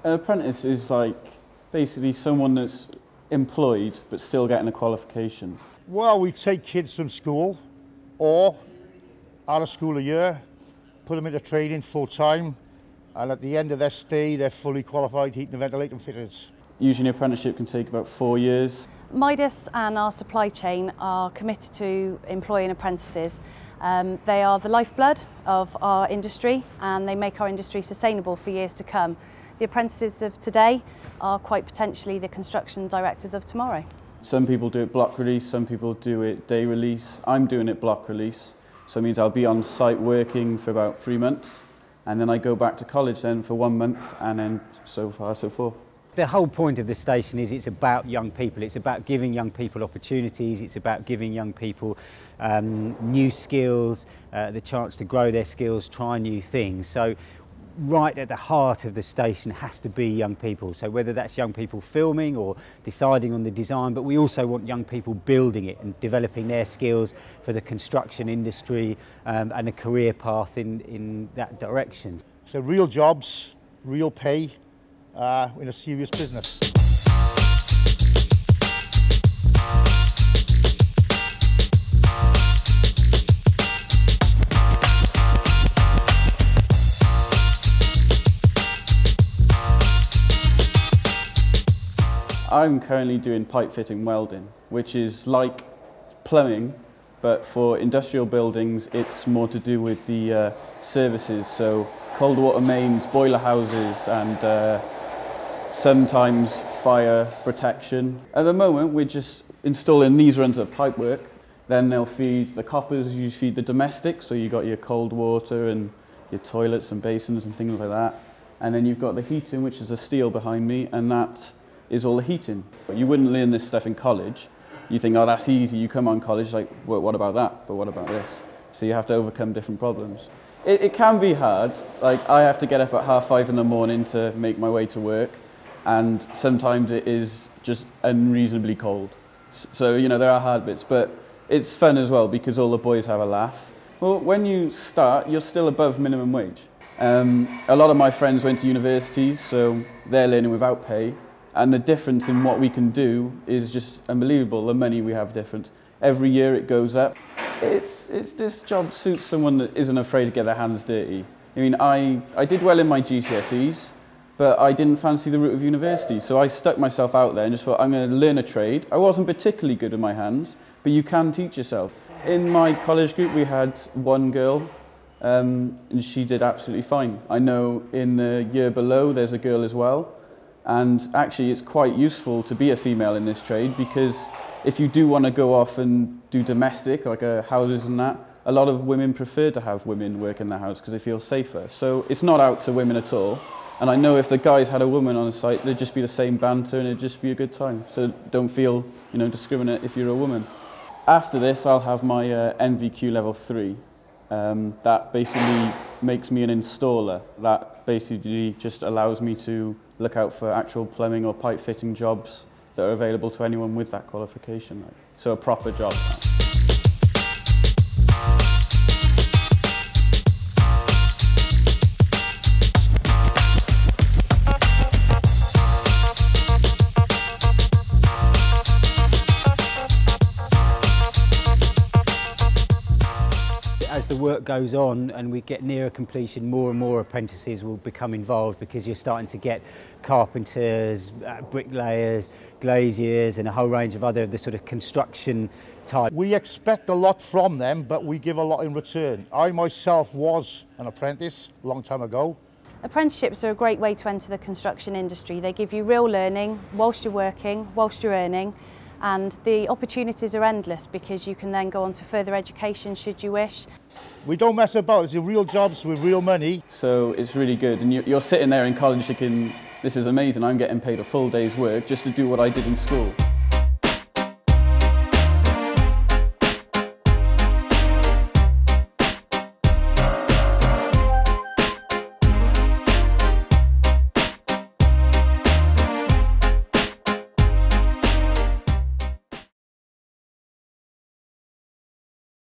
An apprentice is like basically someone that's employed but still getting a qualification. Well, we take kids from school or out of school a year, put them into training full time, and at the end of their stay they're fully qualified heating and ventilating fitters. Usually an apprenticeship can take about 4 years. Midas and our supply chain are committed to employing apprentices. They are the lifeblood of our industry and they make our industry sustainable for years to come. The apprentices of today are quite potentially the construction directors of tomorrow. Some people do it block release, some people do it day release. I'm doing it block release, so it means I'll be on site working for about 3 months and then I go back to college then for 1 month and then so far so forth. The whole point of the station is it's about young people. It's about giving young people opportunities. It's about giving young people new skills, the chance to grow their skills, try new things. So right at the heart of the station has to be young people. So whether that's young people filming or deciding on the design, but we also want young people building it and developing their skills for the construction industry and a career path in that direction. So real jobs, real pay, in a serious business. I'm currently doing pipe fitting welding, which is like plumbing, but for industrial buildings it's more to do with the services, so cold water mains, boiler houses and sometimes fire protection. At the moment we're just installing these runs of pipework, then they'll feed the coppers, you feed the domestics, so you've got your cold water and your toilets and basins and things like that. And then you've got the heating, which is the steel behind me, and that is all the heating. But you wouldn't learn this stuff in college. You think, oh, that's easy, you come on college, like, well, what about that? But what about this? So you have to overcome different problems. It can be hard. Like, I have to get up at 5:30 in the morning to make my way to work, and sometimes it is just unreasonably cold. So, you know, there are hard bits, but it's fun as well because all the boys have a laugh. Well, when you start, you're still above minimum wage. A lot of my friends went to universities, so they're learning without pay, and the difference in what we can do is just unbelievable. The money we have different. Every year it goes up. This job suits someone that isn't afraid to get their hands dirty. I mean, I did well in my GCSEs, but I didn't fancy the route of university, so I stuck myself out there and just thought, I'm going to learn a trade. I wasn't particularly good with my hands, but you can teach yourself. In my college group, we had one girl, and she did absolutely fine. I know in the year below, there's a girl as well, and actually it's quite useful to be a female in this trade because if you do want to go off and do domestic, like houses and that, a lot of women prefer to have women work in their house because they feel safer. So it's not out to women at all. And I know if the guys had a woman on the site, there'd just be the same banter and it'd just be a good time. So don't feel, you know, discriminate if you're a woman. After this, I'll have my NVQ level 3. That basically makes me an installer. That basically just allows me to look out for actual plumbing or pipe fitting jobs that are available to anyone with that qualification. So a proper job. As the work goes on and we get nearer completion, more and more apprentices will become involved because you're starting to get carpenters, bricklayers, glaziers and a whole range of other the sort of construction type. We expect a lot from them, but we give a lot in return. I myself was an apprentice a long time ago. Apprenticeships are a great way to enter the construction industry. They give you real learning whilst you're working, whilst you're earning, and the opportunities are endless because you can then go on to further education should you wish. We don't mess about, it's real jobs with real money. So it's really good, and you're sitting there in college thinking, this is amazing, I'm getting paid a full day's work just to do what I did in school.